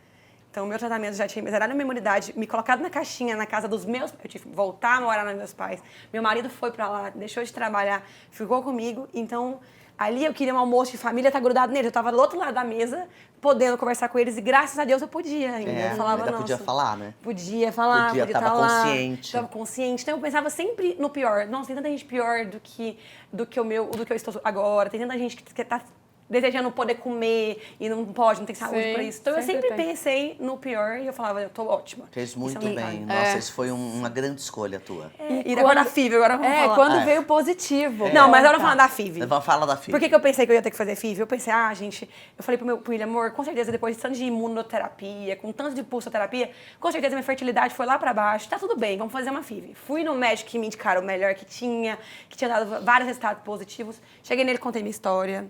Então, o meu tratamento já tinha me zerado a minha imunidade, me colocado na caixinha na casa dos meus... Eu tive que voltar a morar nos meus pais. Meu marido foi pra lá, deixou de trabalhar, ficou comigo. Então, ali eu queria um almoço de família, tá grudado nele. Eu tava do outro lado da mesa, podendo conversar com eles. E graças a Deus eu podia ainda. Eu falava, ainda nossa, podia falar, né? Podia falar, podia tava estar lá. consciente. Tava consciente. Então, eu pensava sempre no pior. Nossa, tem tanta gente pior do que eu estou agora. Tem tanta gente que tá desejando poder comer e não pode, não tem saúde para isso. Então, eu sempre pensei no pior e eu falava, eu tô ótima. Fez muito bem. Nossa, isso foi uma grande escolha tua. E agora da FIV, agora vamos falar. Quando veio positivo. Não, mas agora vamos falar da FIV. Vamos falar da FIV. Por que eu pensei que eu ia ter que fazer FIV? Eu pensei, gente, eu falei pro William, amor, com certeza depois de tanto de imunoterapia, com tanto de pulsoterapia, com certeza minha fertilidade foi lá pra baixo, tá tudo bem, vamos fazer uma FIV. Fui no médico que me indicaram o melhor que tinha dado vários resultados positivos. Cheguei nele, contei minha história,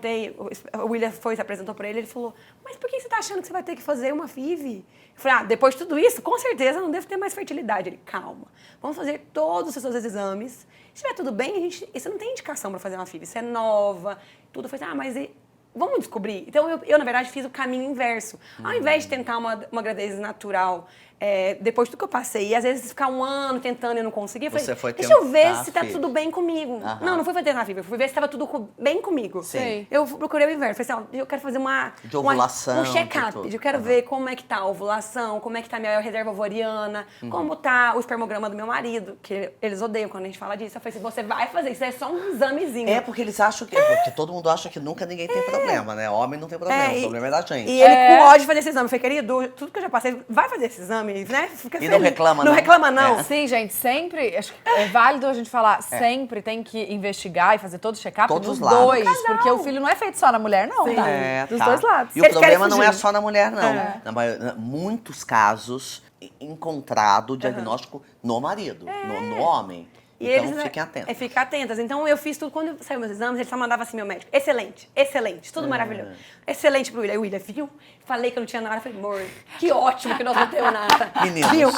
perguntei, o William foi, se apresentou pra ele falou, mas por que você tá achando que você vai ter que fazer uma FIV? Eu falei, depois de tudo isso, com certeza não devo ter mais fertilidade. Ele, calma, vamos fazer todos os seus exames. Se estiver tudo bem, isso não tem indicação para fazer uma FIV, isso é nova, tudo. Eu falei, mas vamos descobrir. Então, eu, na verdade, fiz o caminho inverso. Ao invés de tentar uma gravidez natural, depois de tudo que eu passei, e às vezes ficar um ano tentando e não conseguir, eu falei, deixa eu ver se tá tudo bem comigo. Não foi tentar FIV, eu fui ver se estava tudo bem comigo. Sim. Eu procurei o inverso. Falei assim, eu quero fazer de ovulação, um check-up. Eu quero ver como é que tá a ovulação, como é que tá a minha reserva ovariana, como tá o espermograma do meu marido, que eles odeiam quando a gente fala disso. Eu falei assim, você vai fazer, isso é só um examezinho. É porque eles acham porque todo mundo acha que nunca ninguém tem problema, né? Homem não tem problema, o problema é da gente. E ele com ódio de fazer esse exame. Eu falei, querido, tudo que eu já passei, vai fazer esse exame, né? Fica E não reclama, não. Não reclama, não. Sim, gente, sempre, acho que é válido a gente falar, sempre tem que investigar e fazer todo o check-up dos dois, porque o filho não é feito só na mulher, não, tá? Dos dois lados. E o problema não é só na mulher, não. Muitos casos encontrado o diagnóstico no marido, no homem. E então, eles, fiquem atentos. Fiquem atentas. Então, eu fiz tudo. Quando saiu meus exames, ele só mandava assim, meu médico, excelente, excelente, tudo maravilhoso. Excelente pro William. Aí o William, viu? Falei que eu não tinha nada. Falei, amor, que ótimo que nós não temos nada. Meninos. Viu?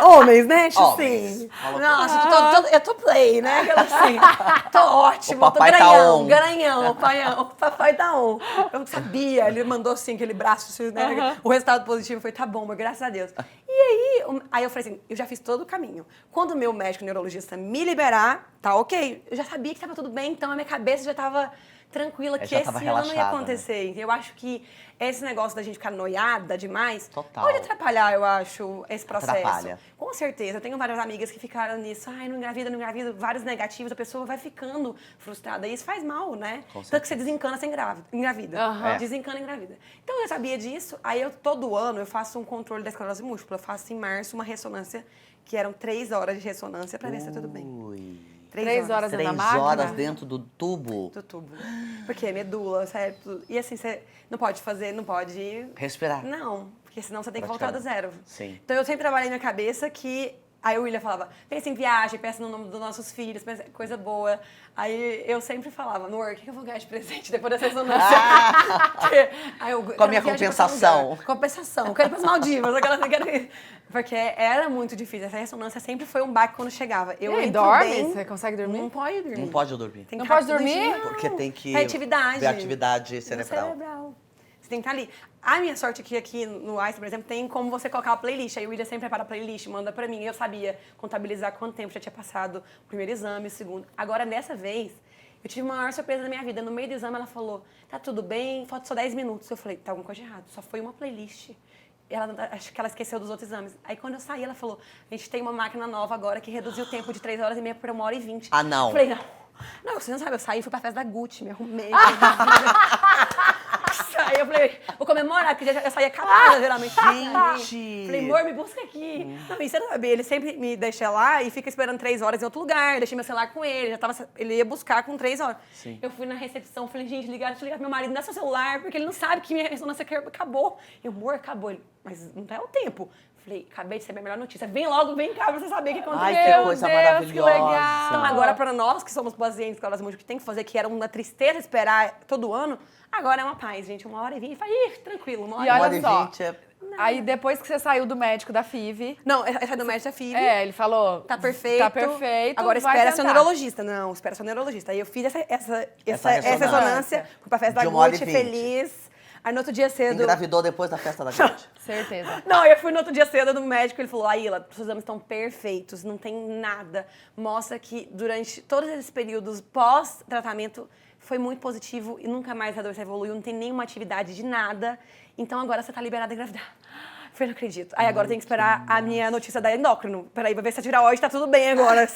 Homens, né? Homens. Assim. Nossa, eu tô play, né? Aquela assim, tô ótimo, o papai tô garanhão. Garanhão, paião. O papai tá on. Eu sabia, ele mandou assim, aquele braço, assim, né? O resultado positivo foi, tá bom, mas graças a Deus. E aí eu falei assim, eu já fiz todo o caminho. Quando o meu médico neurologista me liberar, tá ok. Eu já sabia que estava tudo bem, então a minha cabeça já estava tranquila que esse ano não ia acontecer. Né? Eu acho que esse negócio da gente ficar noiada demais pode atrapalhar, eu acho, esse processo. Atrapalha. Com certeza. Eu tenho várias amigas que ficaram nisso. Ai, não engravido, vários negativos. A pessoa vai ficando frustrada. E isso faz mal, né? Tanto que você desencana, você engravida. Desencana e engravida. Então, eu sabia disso. Aí, todo ano, eu faço um controle da esclerose múltipla. Eu faço em março uma ressonância, que eram 3 horas de ressonância pra ver se tá tudo bem. 3 horas dentro da 3 máquina? horas dentro do tubo? Do tubo. Porque é medula, certo? E assim, você não pode respirar. Não, porque senão você tem que voltar do zero. Sim. Então eu sempre trabalhei na minha cabeça que... Aí o William falava, pensa em viagem, pensa no nome dos nossos filhos, pensa em coisa boa. Aí eu sempre falava, amor, o que eu vou ganhar de presente depois dessa ressonância? Com a minha compensação. Compensação, eu quero ir para as Maldivas, porque era muito difícil. Essa ressonância sempre foi um baque quando chegava. E aí, dorme? Você consegue dormir? Não pode dormir. Não pode dormir. Não pode dormir? Porque tem que ver atividade cerebral. Você tem que estar ali. A minha sorte aqui no Ice, por exemplo, tem como você colocar a playlist. Aí o William sempre prepara a playlist, manda pra mim. Eu sabia contabilizar quanto tempo já tinha passado o primeiro exame, o segundo. Agora, dessa vez, eu tive uma maior surpresa na minha vida. No meio do exame, ela falou, tá tudo bem, falta só 10 minutos. Eu falei, tá alguma coisa de errado. Só foi uma playlist. Acho que ela esqueceu dos outros exames. Aí, quando eu saí, ela falou, a gente tem uma máquina nova agora que reduziu o tempo de 3 horas e meia para 1h20. Ah, não. Eu falei, não, você não sabe, eu saí e fui pra festa da Gucci, me arrumei. Aí eu falei, vou comemorar, porque eu saía calada, geralmente. Gente! Falei, amor, me busca aqui. Não, e você não sabia, ele sempre me deixa lá e fica esperando 3 horas em outro lugar. Eu deixei meu celular com ele, ele ia buscar com 3 horas. Sim. Eu fui na recepção, falei, gente, deixa eu ligar pro meu marido, não dá seu celular, porque ele não sabe que minha ressonância acabou. Eu, amor, acabou. Ele, mas não tá o tempo. Falei, acabei de saber a melhor notícia. Vem logo, vem cá pra você saber o que aconteceu. Ai, que coisa maravilhosa. Que legal. Então, agora, para nós que somos pacientes com elas que tem que fazer, que era uma tristeza esperar todo ano, agora é uma paz, gente. 1h20 e fala, tranquilo, 1h20. E olha 1h20 só, aí depois que você saiu do médico da FIV... Não, essa do médico da FIV. Ele falou... Tá perfeito. Tá perfeito. Agora espera seu neurologista. Não, espera seu neurologista. Aí eu fiz essa ressonância, fui pra festa da Gucci, feliz. Aí no outro dia cedo... Engravidou depois da festa da Gucci. Certeza. Não, eu fui no outro dia cedo no médico, ele falou, Aila, seus exames estão perfeitos, não tem nada. Mostra que durante todos esses períodos pós-tratamento foi muito positivo e nunca mais a doença evoluiu, não tem nenhuma atividade de nada. Então agora você tá liberada a engravidar. Eu falei, não acredito. Aí agora tem que esperar a minha notícia da endócrino. Peraí, vai ver se a tireoide tá tudo bem agora.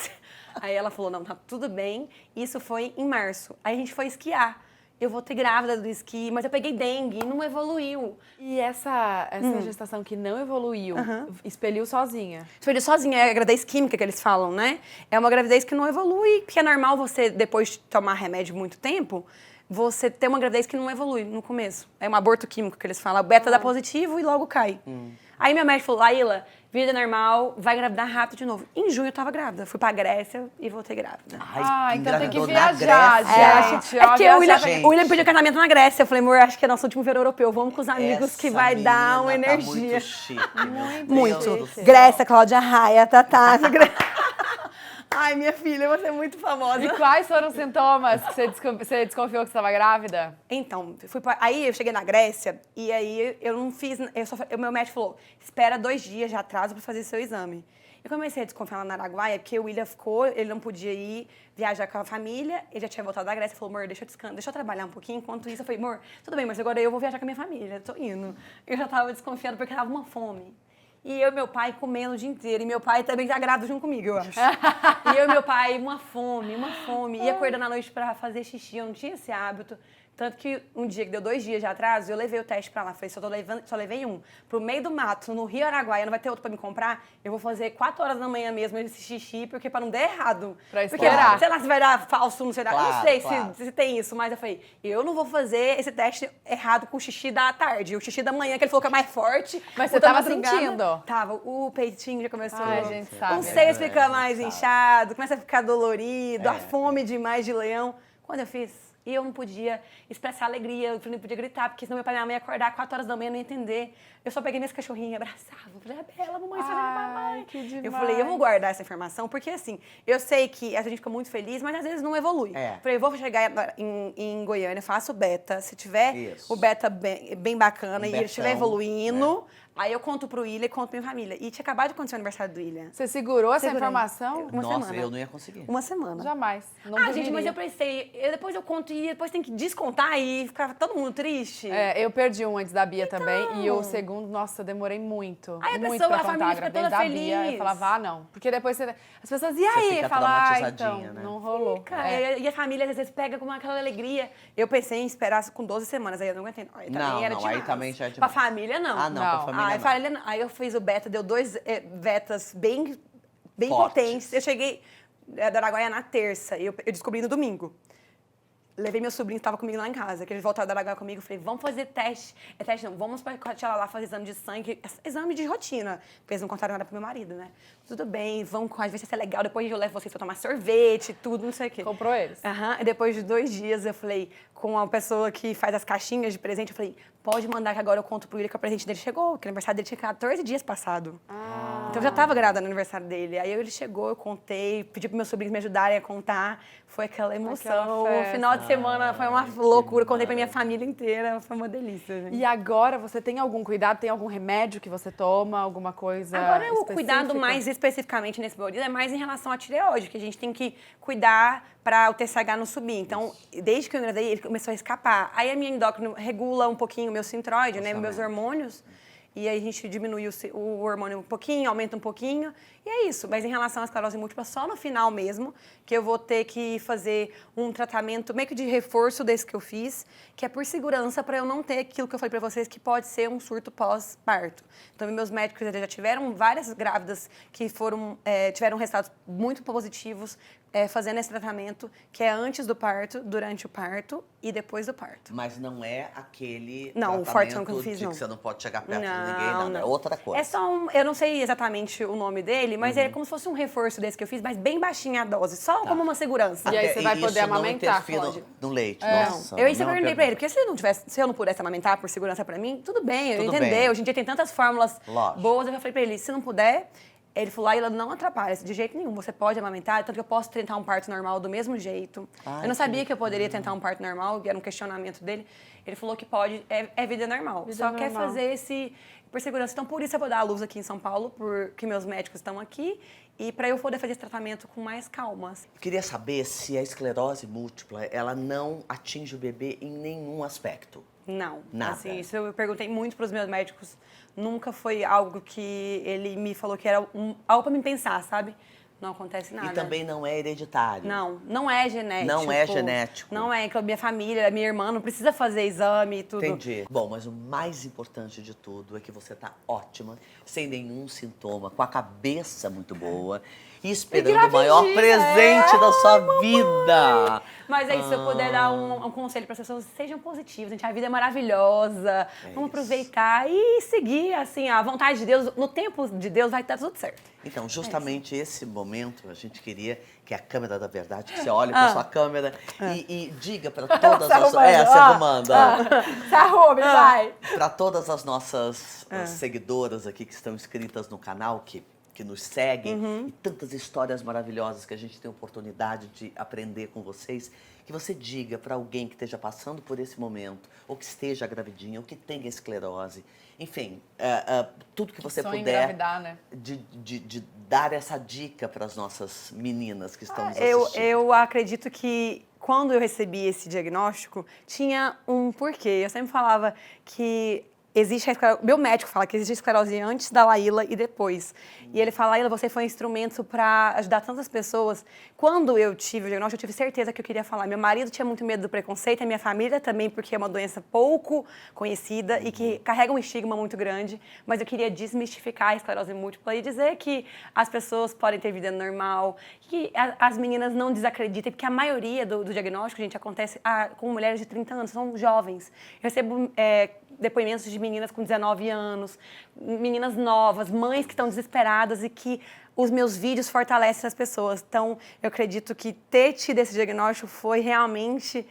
Aí ela falou, não, tá tudo bem. Isso foi em março. Aí a gente foi esquiar. Eu vou ter grávida do esqui, mas eu peguei dengue e não evoluiu. E essa gestação que não evoluiu, expeliu sozinha? Expeliu sozinha, é a gravidez química que eles falam, né? É uma gravidez que não evolui, porque é normal você, depois de tomar remédio muito tempo, você ter uma gravidez que não evolui no começo. É um aborto químico que eles falam. O beta dá positivo e logo cai. Aí minha médica falou, Laíla, vida normal, vai engravidar rápido de novo. Em junho eu tava grávida. Fui pra Grécia e voltei grávida. Então tem que engravidou na viajar, Grécia. gente. É porque gente. o William pediu casamento na Grécia. Eu falei, amor, acho que é nosso último verão europeu. Vamos com os amigos que Essa vai dar uma menina tá energia. muito chique. Muito. Deus do céu. Grécia, Cláudia Raia, Tatá. Ai, minha filha, você é muito famosa. E quais foram os sintomas que você desconfiou que você estava grávida? Então, aí eu cheguei na Grécia e aí eu não fiz. O meu médico falou: espera 2 dias de atraso para fazer seu exame. Eu comecei a desconfiar lá na Araguaia, porque o William ficou, ele não podia ir viajar com a família, ele já tinha voltado da Grécia, falou, amor, deixa eu trabalhar um pouquinho. Enquanto isso, eu falei, amor, tudo bem, mas agora eu vou viajar com a minha família, tô indo. Eu já tava desconfiando porque tava uma fome. E eu e meu pai comendo o dia inteiro. E meu pai também tá grávido junto comigo, eu acho. E eu e meu pai, uma fome. E acordando à noite pra fazer xixi, eu não tinha esse hábito. Tanto que um dia que deu 2 dias de atraso, eu levei o teste pra lá. Falei, só levei um. Pro meio do mato, no Rio Araguaia, não vai ter outro pra me comprar. Eu vou fazer 4 horas da manhã mesmo esse xixi, porque pra não dar errado. Pra porque, esperar. sei lá, se vai dar falso, não sei lá. Eu não Claro, sei claro. se tem isso, mas eu falei, eu não vou fazer esse teste errado com o xixi da tarde. O xixi da manhã, que ele falou que é mais forte. Mas o você da tava madrugada, sentindo? Tava. O peitinho já começou. Ai, a gente sabe. Os seios É, ficam a mais gente sabe. inchados, começa a ficar dolorido, a É, fome demais de leão. Quando eu fiz, e eu não podia expressar alegria, eu não podia gritar, porque senão meu pai e minha mãe ia acordar 4 horas da manhã e não ia entender. Eu só peguei minhas cachorrinhas, abraçava, falei, Bela, mamãe, você vai Ai, mamãe. que demais. Eu falei, eu vou guardar essa informação, porque assim, eu sei que a gente fica muito feliz, mas às vezes não evolui. É. Falei, eu vou chegar em Goiânia, faço o beta, se tiver Isso. o beta bem bacana Um e ele estiver betão, evoluindo, aí eu conto pro William e conto pra minha família. E tinha acabado de acontecer o aniversário do William. Você segurou essa Segurei. informação? Uma Nossa, semana. eu não ia conseguir. Uma semana. Jamais. Não Gente, mas dormiria. eu pensei, depois eu conto e depois tem que descontar e ficar todo mundo triste. É, eu perdi um antes da Bia também. E o segundo, nossa, eu demorei muito. Aí a muito pessoa, pra a contar família a fica gravidez toda da Bia. Eu feliz. falava, ah, não. Porque depois as pessoas, e aí? fica Eu falava, ah, então, traumatizadinha, né? não rolou. Cara, É. e a família às vezes pega com aquela alegria. Eu pensei em esperar com 12 semanas, aí eu não aguentei. Aí também Não, era não, demais. aí também já é Pra demais. família, não. Ah, não, Não. pra família Aí, não. família, aí eu fiz o beta, deu 2 betas bem Fortes. potentes. Eu cheguei da Araguaia na terça, e eu descobri no domingo. Levei meu sobrinho que estava comigo lá em casa, que eles voltaram da Araguaia comigo. Falei, vamos fazer teste. É teste não, vamos para lá fazer exame de sangue. Exame de rotina. Porque eles não contaram nada pro meu marido, né? Tudo bem, vamos, às vezes é legal. Depois eu levo vocês pra tomar sorvete, tudo, não sei o quê. Comprou eles? Aham. E depois de 2 dias, eu falei, com a pessoa que faz as caixinhas de presente, eu falei, pode mandar que agora eu conto pro William que o presente dele chegou. Que o aniversário dele tinha 14 dias passado. Então eu já tava grávida no aniversário dele. Aí ele chegou, eu contei, pedi pros meus sobrinhos me ajudarem a contar. Foi aquela emoção. Aquela festa. O final de semana foi uma loucura. Contei pra minha família inteira. Foi uma delícia, gente. E agora, você tem algum cuidado? Tem algum remédio que você toma? Alguma coisa Agora, o específica? cuidado mais especificamente nesse período é mais em relação à tireoide, que a gente tem que cuidar para o TSH não subir. Então, desde que eu engravidei, ele começou a escapar. Aí a minha endócrina regula um pouquinho o meu sintroide, né, meus hormônios. E aí a gente diminui o hormônio um pouquinho, aumenta um pouquinho. E é isso. Mas em relação à esclerose múltipla, só no final mesmo, que eu vou ter que fazer um tratamento meio que de reforço desse que eu fiz, que é por segurança para eu não ter aquilo que eu falei para vocês, que pode ser um surto pós-parto. Então, meus médicos já tiveram várias grávidas que tiveram resultados muito positivos fazendo esse tratamento, que é antes do parto, durante o parto e depois do parto. Mas não é aquele Não, o fortão que eu fiz, de não. que você não pode chegar perto de Não, ninguém, não. É não. outra coisa. É só eu não sei exatamente o nome dele, mas é como se fosse um reforço desse que eu fiz, mas bem baixinha a dose, só como uma segurança. E aí você vai isso poder amamentar, não interfere Cláudia? no leite, Não. nossa. Eu isso eu não perguntei pra ele, pergunta. porque se eu não pudesse amamentar por segurança pra mim, tudo bem, eu Tudo entender. bem. Hoje em dia tem tantas fórmulas Lógico. boas, eu já falei pra ele, se não puder, ele falou, ela não atrapalha, de jeito nenhum, você pode amamentar, tanto que eu posso tentar um parto normal do mesmo jeito. Ai, eu não que sabia que eu poderia tentar um parto normal, que era um questionamento dele. Ele falou que pode, é vida normal. Vida Só quer normal. fazer esse por segurança. Então, por isso eu vou dar a luz aqui em São Paulo, porque meus médicos estão aqui, e para eu poder fazer esse tratamento com mais calma. Eu queria saber se a esclerose múltipla, ela não atinge o bebê em nenhum aspecto. Não. Nada. Assim, isso eu perguntei muito para os meus médicos. Nunca foi algo que ele me falou que era algo para me pensar, sabe? Não acontece nada. E também não é hereditário. Não, não é genético. Não é genético. Não é, que a minha família, a minha irmã não precisa fazer exame e tudo. Entendi. Bom, mas o mais importante de tudo é que você tá ótima, sem nenhum sintoma, com a cabeça muito boa. e esperando o maior presente da sua vida. Mas aí, se eu puder dar um conselho para as pessoas, sejam positivos, gente. A vida é maravilhosa. Vamos aproveitar e seguir, assim, a vontade de Deus. No tempo de Deus vai dar tudo certo. Então, justamente esse momento, a gente queria que a câmera da verdade, que você olhe para sua câmera e diga para todas as... se arrumando. Se arrume, vai. Para todas as nossas seguidoras aqui que estão inscritas no canal, que nos seguem, e tantas histórias maravilhosas que a gente tem oportunidade de aprender com vocês, que você diga para alguém que esteja passando por esse momento, ou que esteja gravidinha, ou que tenha esclerose, enfim, tudo que você puder engravidar, né? de dar essa dica para as nossas meninas que estão nos assistindo. Eu acredito que quando eu recebi esse diagnóstico, tinha um porquê. Eu sempre falava que existe a esclerose, meu médico fala que existe a esclerose antes da Laíla e depois. E ele fala, Laíla, você foi um instrumento para ajudar tantas pessoas. Quando eu tive o diagnóstico, eu tive certeza que eu queria falar. Meu marido tinha muito medo do preconceito, a minha família também, porque é uma doença pouco conhecida e que carrega um estigma muito grande. Mas eu queria desmistificar a esclerose múltipla e dizer que as pessoas podem ter vida normal, que as meninas não desacreditem, porque a maioria do diagnóstico, gente, acontece com mulheres de 30 anos, são jovens. Eu recebo depoimentos de meninas com 19 anos, meninas novas, mães que estão desesperadas e que os meus vídeos fortalecem as pessoas. Então, eu acredito que ter tido esse diagnóstico foi realmente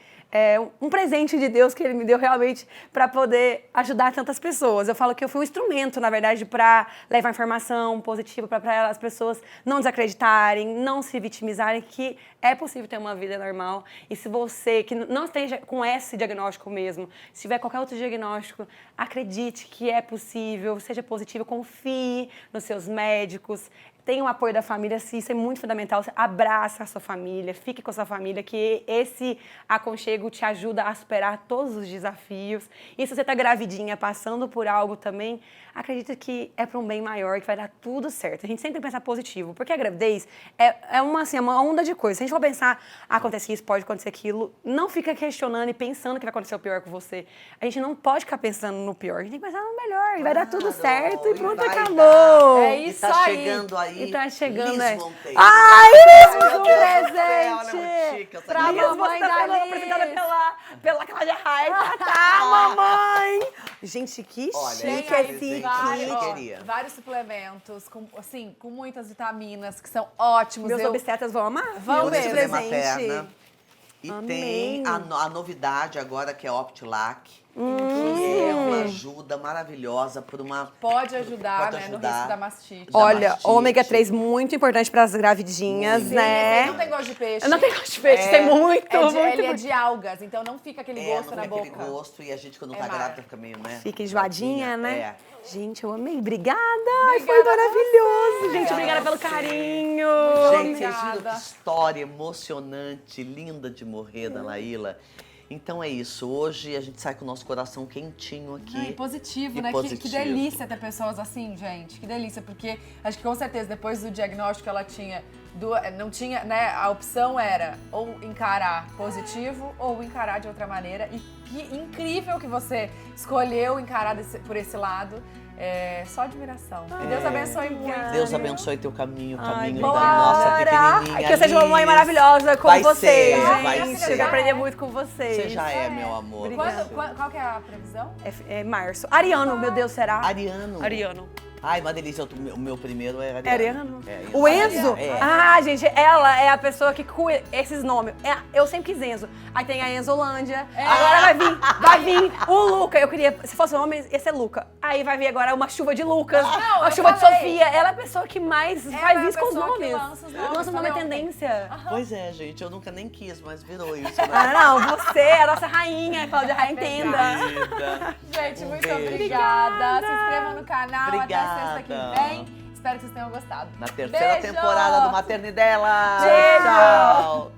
um presente de Deus que Ele me deu realmente para poder ajudar tantas pessoas. Eu falo que eu fui um instrumento, na verdade, para levar informação positiva para as pessoas não desacreditarem, não se vitimizarem, que é possível ter uma vida normal. E se você, que não esteja com esse diagnóstico mesmo, se tiver qualquer outro diagnóstico, acredite que é possível, seja positivo, confie nos seus médicos, tenha o apoio da família, isso é muito fundamental. Você abraça a sua família, fique com a sua família, que esse aconchego te ajuda a superar todos os desafios. E se você está gravidinha, passando por algo também, acredita que é para um bem maior, que vai dar tudo certo. A gente sempre tem que pensar positivo, porque a gravidez é uma onda de coisas. Se a gente for pensar, acontece isso, pode acontecer aquilo, não fica questionando e pensando que vai acontecer o pior com você. A gente não pode ficar pensando no pior, a gente tem que pensar no melhor, e vai dar tudo certo, e pronto, acabou. É isso tá aí. Chegando aí. E tá chegando Liz aí. Monteiro. Ai, Um presente pra mamãe da Liz. apresentada pela Cláudia Raia. Tá, mamãe! Gente, que Olha, chique tem esse vários, kit. queria. Vários suplementos, com muitas vitaminas, que são ótimos. Meus obstetras vão amar. Vão esse mesmo. Materna. E Amém. tem a novidade agora, que é Optilac, que é uma ajuda maravilhosa por uma... Pode ajudar, Pode né, no ajudar. risco da mastite. Olha, mastite. ômega 3 muito importante para as gravidinhas, Muito. né? Ele não tem gosto de peixe. Eu não tenho gosto de peixe, tem muito, muito. Ele é de algas, então não fica aquele gosto não na tem boca. aquele gosto, e a gente quando É tá mar. grávida fica meio, né? Fica enjoadinha, tadinha. né? É. Gente, eu amei. Obrigada. Foi Obrigada a maravilhoso. você. Gente, obrigada pelo você. carinho. Gente, vocês viram Obrigada. que história emocionante, linda de morrer da Laíla. Então é isso, hoje a gente sai com o nosso coração quentinho aqui. Ai, positivo, E né? positivo. Que delícia ter pessoas assim, gente. Que delícia, porque acho que com certeza depois do diagnóstico ela tinha... não tinha, né? A opção era ou encarar positivo ou encarar de outra maneira. E que incrível que você escolheu encarar por esse lado. É só admiração. Que Deus abençoe muito. Deus abençoe teu caminho, o caminho da bora! nossa pequenininha Que eu seja uma mãe Liz. maravilhosa com Vai vocês, ser, vai gente. ser. Eu aprendi muito com vocês. Você já é, meu amor. Obrigada. Qual que é a previsão? É março. Ariano, meu Deus, será? Ariano. Ariano. Ai, uma delícia. O meu primeiro é Ariano. É Ariano? É, O Enzo? É. Ah, gente, ela é a pessoa que cuida esses nomes. Eu sempre quis Enzo. Aí tem a Enzolândia. Agora vai vir o Luca. Eu queria, se fosse um homem, ia ser Luca. Aí vai vir agora uma chuva de Lucas, Não, uma eu chuva de falei. Sofia. Ela é a pessoa que mais Ela faz é a isso com os pessoa que nomes. lança os nomes, Nossa, o nome é falei ontem. tendência. Pois é, gente. Eu nunca nem quis, mas virou isso, né? Ah, não, você é a nossa rainha, Cláudia Raia, entenda. Querida. Gente, muito beijo. obrigada. Se inscrevam no canal. Obrigada. Até sexta que vem. Espero que vocês tenham gostado. Na terceira Beijo. temporada do Maternidela. Beijo. Tchau.